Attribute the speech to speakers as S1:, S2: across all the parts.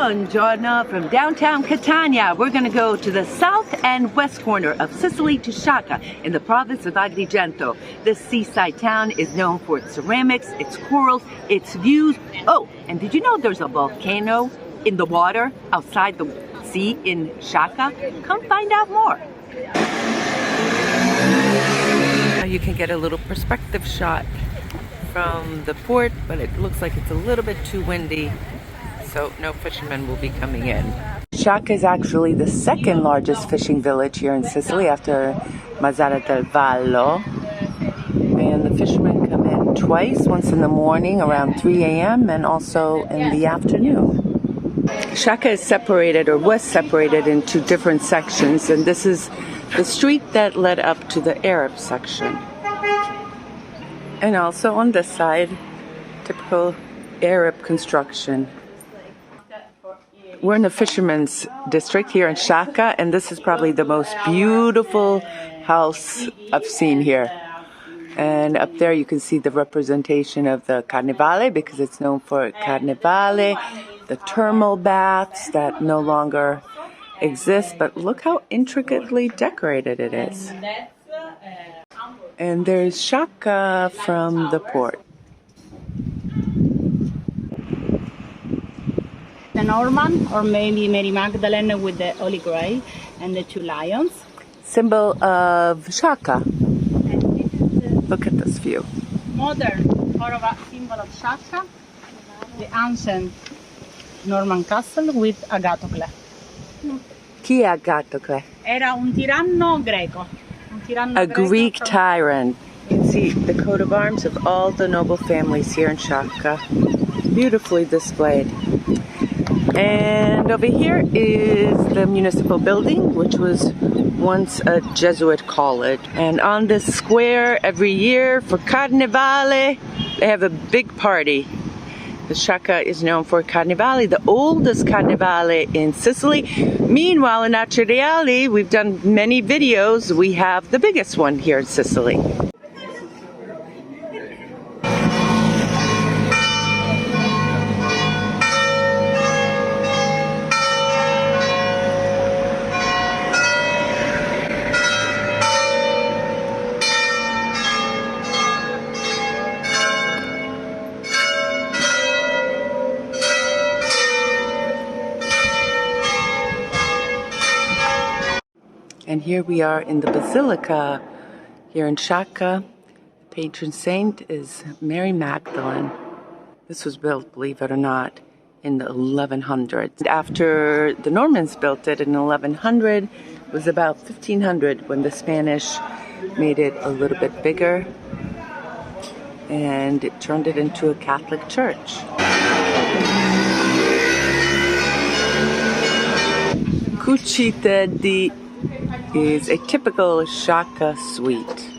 S1: Buongiorno from downtown Catania. We're going to go to the south and west corner of Sicily to Sciacca in the province of Agrigento. This seaside town is known for its ceramics, its corals, its views. Oh, and did you know there's a volcano in the water outside the sea in Sciacca? Come find out more. Now you can get a little perspective shot from the port, but it looks like it's a little bit too windy, so no fishermen will be coming in. Sciacca is actually the second largest fishing village here in Sicily after Mazara del Vallo. And the fishermen come in twice, once in the morning around 3 a.m. and also in the afternoon. Sciacca is separated, or was separated, into different sections, and this is the street that led up to the Arab section. And also on this side, typical Arab construction. We're in the fisherman's district here in Sciacca, and this is probably the most beautiful house I've seen here. And up there you can see the representation of the Carnivale, because it's known for Carnivale, the thermal baths that no longer exist, but look how intricately decorated it is. And there's Sciacca from the port.
S2: The Norman, or maybe Mary Magdalene with the Holy Grail and the two lions.
S1: Symbol of Sciacca. Look at this view.
S2: Modern symbol of Sciacca, the ancient Norman castle with Agatocle.
S1: Chi è Agatocle?
S2: Era un tiranno greco.
S1: A Greek tyrant. You can see the coat of arms of all the noble families here in Sciacca, beautifully displayed. And over here is the municipal building, which was once a Jesuit college. And on this square every year for Carnivale, they have a big party. The Sciacca is known for Carnivale, the oldest Carnivale in Sicily. Meanwhile, in Artisan, we've done many videos. We have the biggest one here in Sicily. And here we are in the Basilica here in Sciacca. The patron saint is Mary Magdalene. This was built, believe it or not, in the 1100s. After the Normans built it in 1100, it was about 1500 when the Spanish made it a little bit bigger and it turned it into a Catholic church. Cucite di is a typical Sciacca suite.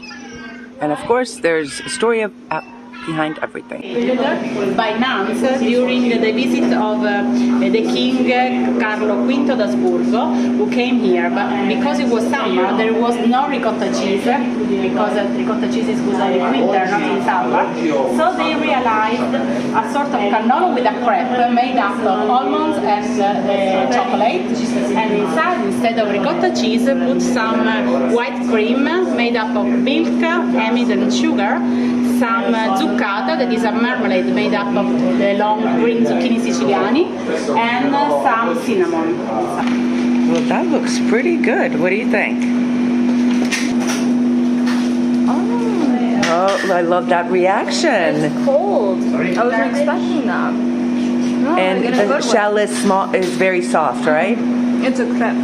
S1: And of course, there's a story behind everything.
S2: By nuns during the visit of the king Carlo V d'Asburgo, who came here, but because it was summer, there was no ricotta cheese, because ricotta cheese is good only in winter, not in summer. So they realized a sort of cannolo with a crepe made up of almonds and chocolate, and inside, instead of ricotta cheese, put some white cream made up of milk, amide and sugar, some zucchata, that is a marmalade made up of the long green zucchini Siciliani, and some cinnamon.
S1: Well, that looks pretty good. What do you think? Oh, I love that reaction.
S3: It's cold. I wasn't expecting that. No,
S1: and the shell is small, is very soft, right?
S3: It's a crepe.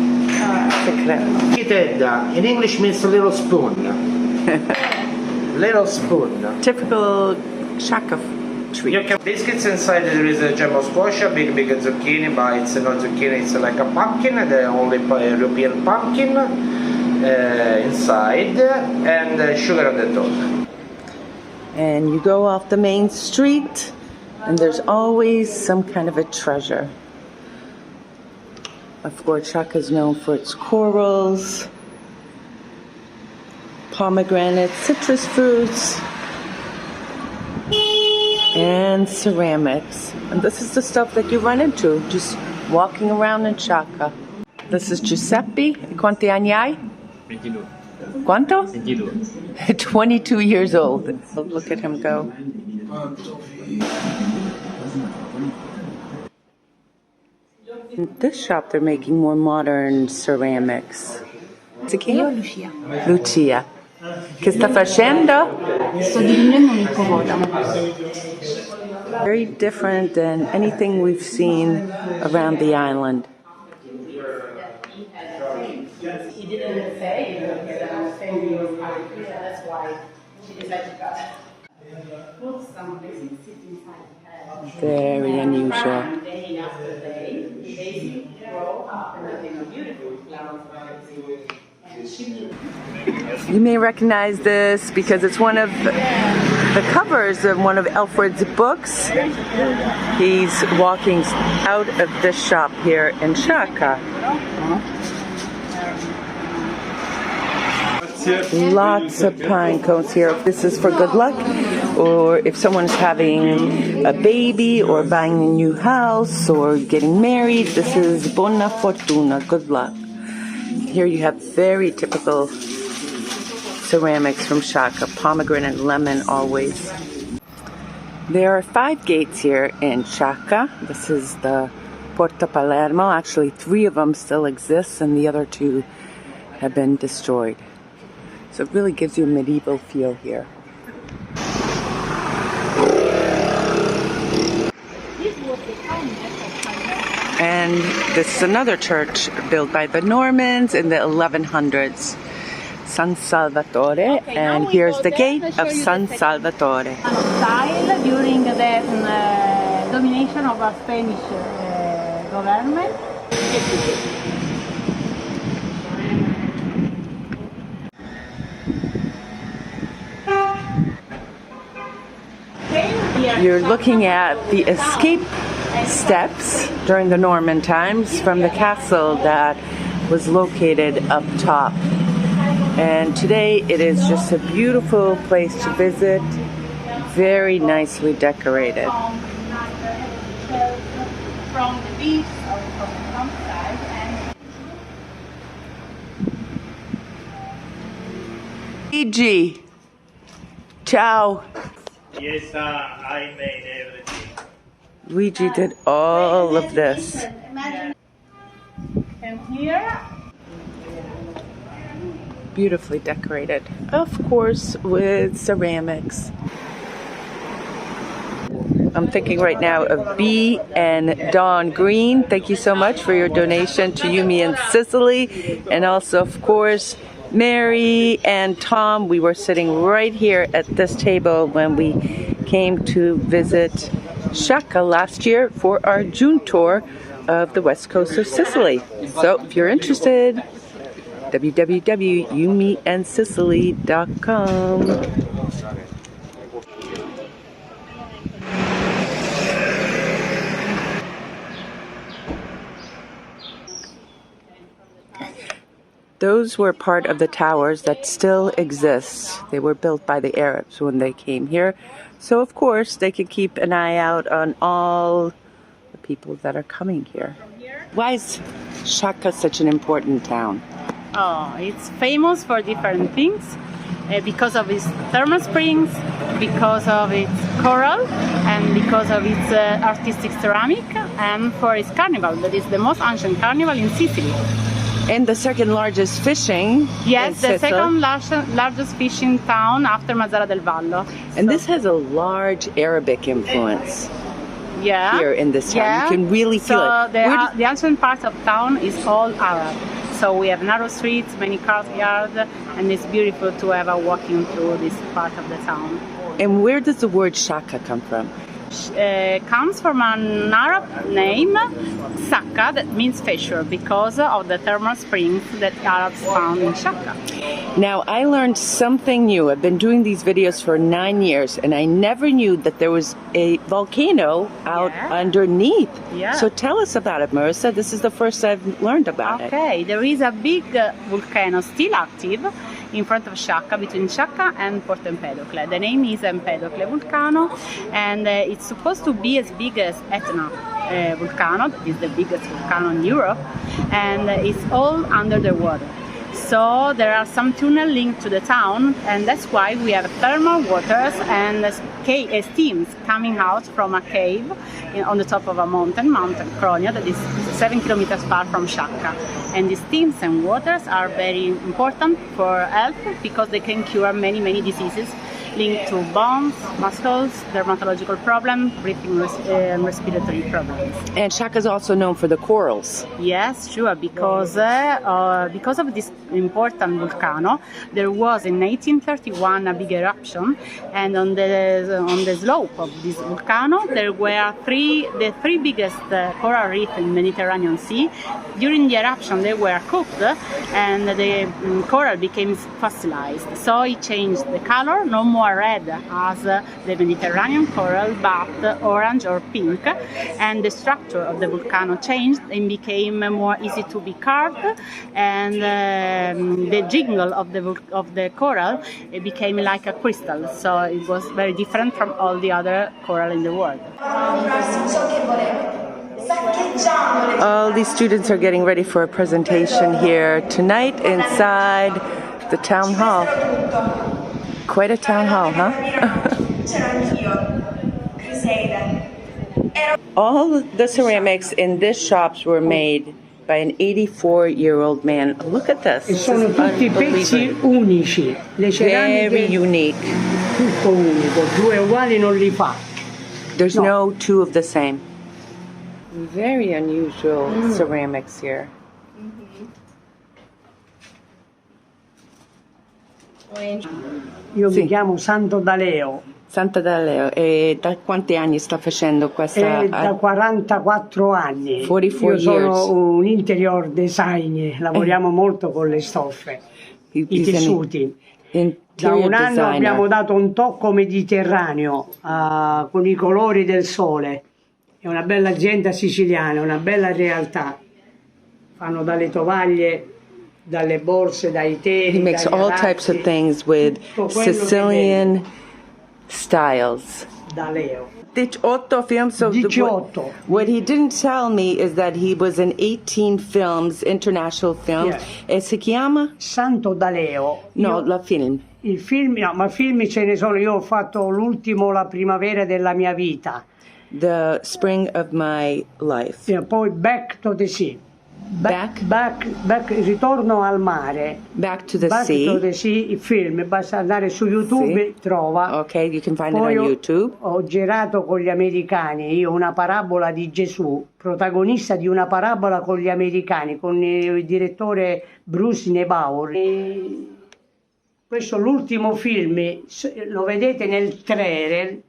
S1: It's a crepe.
S4: In English means a little spoon. Little spoon.
S1: Typical Sciacca treat.
S4: Biscuits inside, there is a jam of squash, a big zucchini, but it's not zucchini, it's like a pumpkin, the only European pumpkin inside, and sugar on the top.
S1: And you go off the main street, and there's always some kind of a treasure. Of course, Sciacca is known for its corals, pomegranate, citrus fruits, and ceramics. And this is the stuff that you run into. Just walking around in Sciacca. This is Giuseppe. Quanti anni hai?
S5: 22.
S1: Quanto?
S5: 22.
S1: 22 years old. Look at him go. In this shop, they're making more modern ceramics.
S3: Io Lucia.
S1: Lucia. Che sta facendo?
S3: Sto dipingendo un ippopotamo.
S1: Very different than anything we've seen around the island.
S2: He didn't say that family was that's why she decided to cut. Put some basic sit inside the head.
S1: Very unusual.
S2: Day after day, they grow up and they are beautiful flowers.
S1: You may recognize this because it's one of the covers of one of Alfred's books. He's walking out of this shop here in Sciacca. Lots of pine cones here. This is for good luck, or if someone's having a baby or buying a new house or getting married, this is buona fortuna, good luck. Here you have very typical ceramics from Sciacca, pomegranate, lemon always. There are 5 gates here in Sciacca. This is the Porta Palermo. Actually 3 of them still exist and the other 2 have been destroyed. So it really gives you a medieval feel here. And this is another church built by the Normans in the 1100s, San Salvatore, and here's the gate of San Salvatore.
S2: Style during the domination of a Spanish government.
S1: You're looking at the escape steps during the Norman times from the castle that was located up top. And today it is just a beautiful place to visit, very nicely decorated.
S2: From the beach or from the campsite and
S1: Luigi, ciao.
S5: Yes, I made everything.
S1: Luigi did all of this.
S2: and here
S1: Beautifully decorated, of course, with ceramics. I'm thinking right now of B and Dawn Green. Thank you so much for your donation to Yumi in Sicily. And also, of course, Mary and Tom. We were sitting right here at this table when we came to visit Sciacca last year for our June tour of the west coast of Sicily. So if you're interested, www.yumiandsicily.com. Those were part of the towers that still exist. They were built by the Arabs when they came here. So of course they can keep an eye out on all the people that are coming here. Why is Sciacca such an important town?
S2: Oh, it's famous for different things. Because of its thermal springs, because of its coral, and because of its artistic ceramic, and for its carnival, that is the most ancient carnival in Sicily.
S1: And the second largest fishing.
S2: Yes,
S1: in
S2: the
S1: Sicily.
S2: second largest fishing town after Mazara del Vallo.
S1: And this has a large Arabic influence
S2: Yeah.
S1: here in this town.
S2: Yeah.
S1: You can really feel
S2: So
S1: it.
S2: the ancient part of town is all Arab. So we have narrow streets, many courtyards, and it's beautiful to have a walking through this part of the town.
S1: And where does the word Sciacca come from?
S2: Comes from an Arab name, Sicca, that means fissure, because of the thermal springs that Arabs found in Sciacca.
S1: Now, I learned something new. I've been doing these videos for 9 years, and I never knew that there was a volcano out underneath.
S2: Yeah.
S1: So tell us about it, Marissa. This is the first I've learned about it.
S2: Okay, there is a big volcano still active in front of Sciacca, between Sciacca and Porto Empedocle. The name is Empedocle Volcano, and it's supposed to be as big as Etna. volcano. That is the biggest volcano in Europe, and it's all under the water. So there are some tunnel linked to the town, and that's why we have thermal waters and steams coming out from a cave on the top of a mountain, Mount Cronia, that is 7 kilometers far from Sciacca. And these steams and waters are very important for health because they can cure many diseases linked to bones, muscles, dermatological problems, breathing and respiratory problems.
S1: And Sciacca is also known for the corals.
S2: Yes, sure, because of this important volcano, there was in 1831 a big eruption, and on the slope of this volcano there were the three biggest coral reefs in the Mediterranean Sea. During the eruption they were cooked, and the coral became fossilized. So it changed the color, no more red as the Mediterranean coral, but orange or pink, and the structure of the volcano changed and became more easy to be carved, and the jingle of the coral, it became like a crystal, so it was very different from all the other coral in the world.
S1: All these students are getting ready for a presentation here tonight inside the town hall. Quite a town hall, huh? All the ceramics in this shops were made by an 84-year-old man. Look at this.
S6: E sono tutti pezzi unici. Le ceramiche
S1: Very unique.
S6: tutto unico, due uguali non li fa.
S1: There's no two of the same. Very unusual ceramics here.
S6: Io mi chiamo Santo Daleo.
S1: Santa Daleo, e da quanti anni sta facendo questa?
S6: Da 44 anni.
S1: 44
S6: Io sono
S1: years.
S6: un interior designer, lavoriamo molto con le stoffe, i tessuti. Da un anno
S1: designer.
S6: abbiamo dato un tocco mediterraneo con i colori del sole. È una bella azienda siciliana, una bella realtà. Fanno dalle tovaglie, dalle borse, dai teli.
S1: He makes
S6: dagli
S1: all
S6: arazzi,
S1: types of things with
S6: tutto quello che
S1: Sicilian styles.
S6: Daleo.
S1: 18 films. So
S6: 18.
S1: What he didn't tell me is that he was in 18 films, international films.
S6: Yes.
S1: E si chiama?
S6: Santo Daleo.
S1: No, la film.
S6: Il film, no, ma film ce ne sono. Io ho fatto l'ultimo, La primavera della mia vita.
S1: The Spring of My Life.
S6: E poi Back to the Sea.
S1: Back?
S6: Ritorno al mare.
S1: Back to the
S6: Back
S1: Sea.
S6: to the Sea, il film, basta andare su YouTube, trova.
S1: Okay, you can find
S6: Poi
S1: it on YouTube.
S6: Ho girato con gli americani, io una parabola di Gesù, protagonista di una parabola con gli americani, con il direttore Bruce Neubauer. Questo è l'ultimo film, lo vedete nel trailer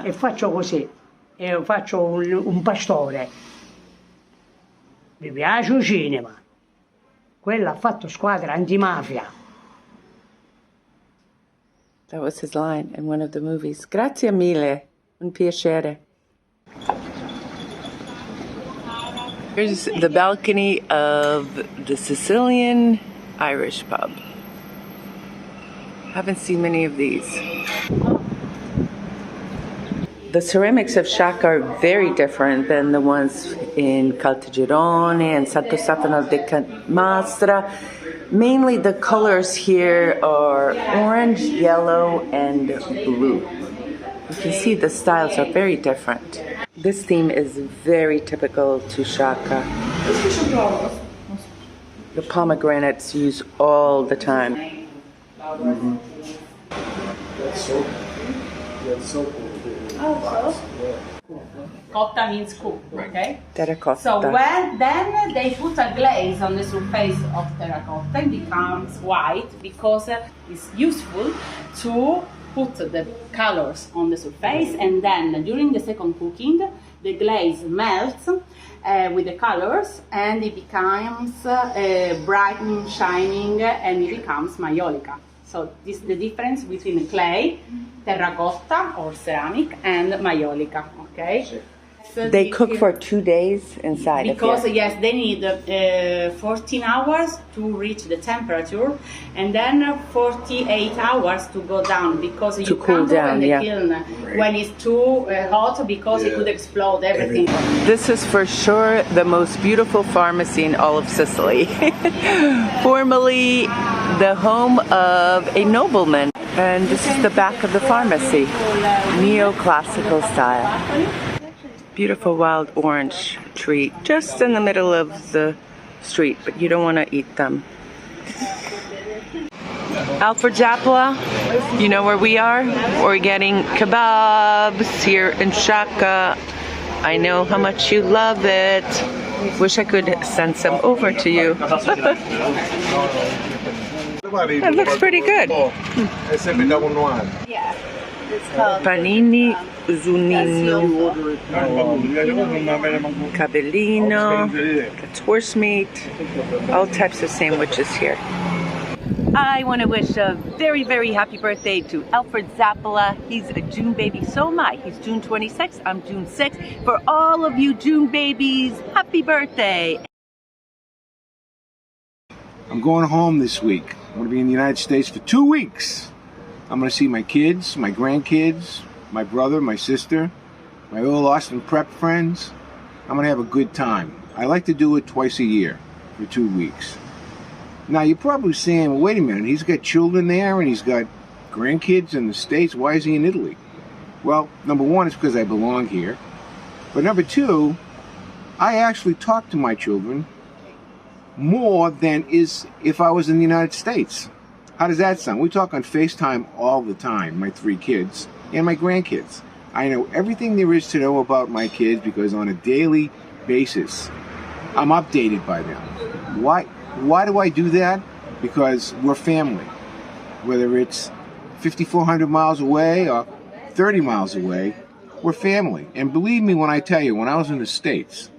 S6: e faccio così, e faccio un pastore. Mi piace il cinema. Quella ha fatto Squadra antimafia.
S1: That was his line in one of the movies. Grazie mille. Un piacere. Here's the balcony of the Sicilian Irish pub. Haven't seen many of these. The ceramics of Sciacca are very different than the ones in Caltagirone and Santo Stefano de Camastra. Mainly the colors here are orange, yellow, and blue. You can see the styles are very different. This theme is very typical to Sciacca. The pomegranates used all the time.
S6: Mm-hmm.
S2: Cotta means cook, okay?
S1: Terracotta.
S2: So then they put a glaze on the surface of terracotta and becomes white because it's useful to put the colors on the surface, and then during the second cooking the glaze melts with the colors and it becomes bright and shining and it becomes maiolica. So this is the difference between clay, terracotta or ceramic, and maiolica, okay?
S1: They cook for 2 days inside
S2: because
S1: of here.
S2: yes, they need 14 hours to reach the temperature, and then 48 hours to go down, because you
S1: cool
S2: can't open
S1: down,
S2: the
S1: yeah.
S2: kiln when it's too hot, because it could explode everything.
S1: This is for sure the most beautiful pharmacy in all of Sicily. Formerly the home of a nobleman. And this is the back of the pharmacy. Neoclassical style. Beautiful wild orange tree just in the middle of the street, but you don't want to eat them. Alfred Zappola, you know where we are? We're getting kebabs here in Sciacca. I know how much you love it. Wish I could send some over to you. That looks pretty good.
S3: Yeah. It's called
S1: Panini, Zunino, Cabellino, that's horse meat, all types of sandwiches here. I want to wish a very, very happy birthday to Alfred Zappola. He's a June baby, so am I. He's June 26th, I'm June 6th. For all of you June babies, happy birthday.
S7: I'm going home this week. I'm going to be in the United States for 2 weeks. I'm going to see my kids, my grandkids, my brother, my sister, my old Austin prep friends. I'm going to have a good time. I like to do it twice a year for 2 weeks. Now, you're probably saying, well, wait a minute, he's got children there and he's got grandkids in the States. Why is he in Italy? Well, number one, it's because I belong here. But number two, I actually talk to my children more than is if I was in the United States. How does that sound? We talk on FaceTime all the time, my 3 kids and my grandkids. I know everything there is to know about my kids because on a daily basis, I'm updated by them. Why do I do that? Because we're family. Whether it's 5,400 miles away or 30 miles away, we're family. And believe me when I tell you, when I was in the States,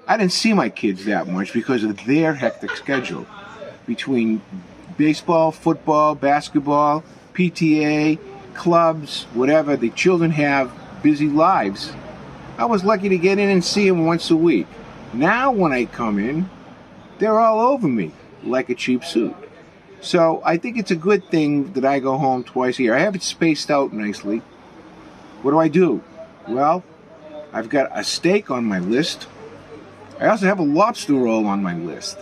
S7: I didn't see my kids that much because of their hectic schedule. Between baseball, football, basketball, PTA, clubs, whatever, the children have busy lives. I was lucky to get in and see them once a week. Now when I come in, they're all over me like a cheap suit. So I think it's a good thing that I go home twice a year. I have it spaced out nicely. What do? Well, I've got a steak on my list. I also have a lobster roll on my list.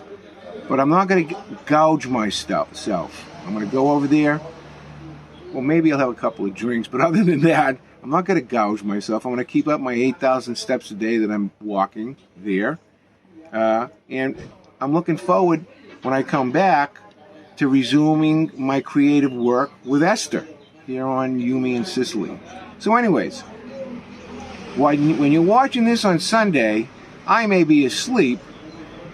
S7: But I'm not going to gouge myself. I'm going to go over there. Well, maybe I'll have a couple of drinks, but other than that, I'm not going to gouge myself. I'm going to keep up my 8,000 steps a day that I'm walking there. And I'm looking forward, when I come back, to resuming my creative work with Esther here on Yumi in Sicily. So anyways, when you're watching this on Sunday, I may be asleep,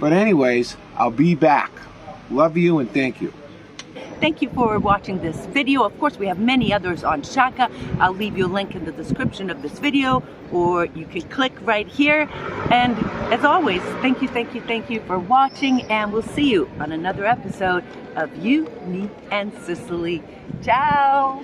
S7: but anyways, I'll be back. Love you and thank you.
S1: Thank you for watching this video. Of course, we have many others on Sciacca. I'll leave you a link in the description of this video, or you can click right here. And as always, thank you for watching, and we'll see you on another episode of You, Me, and Sicily. Ciao!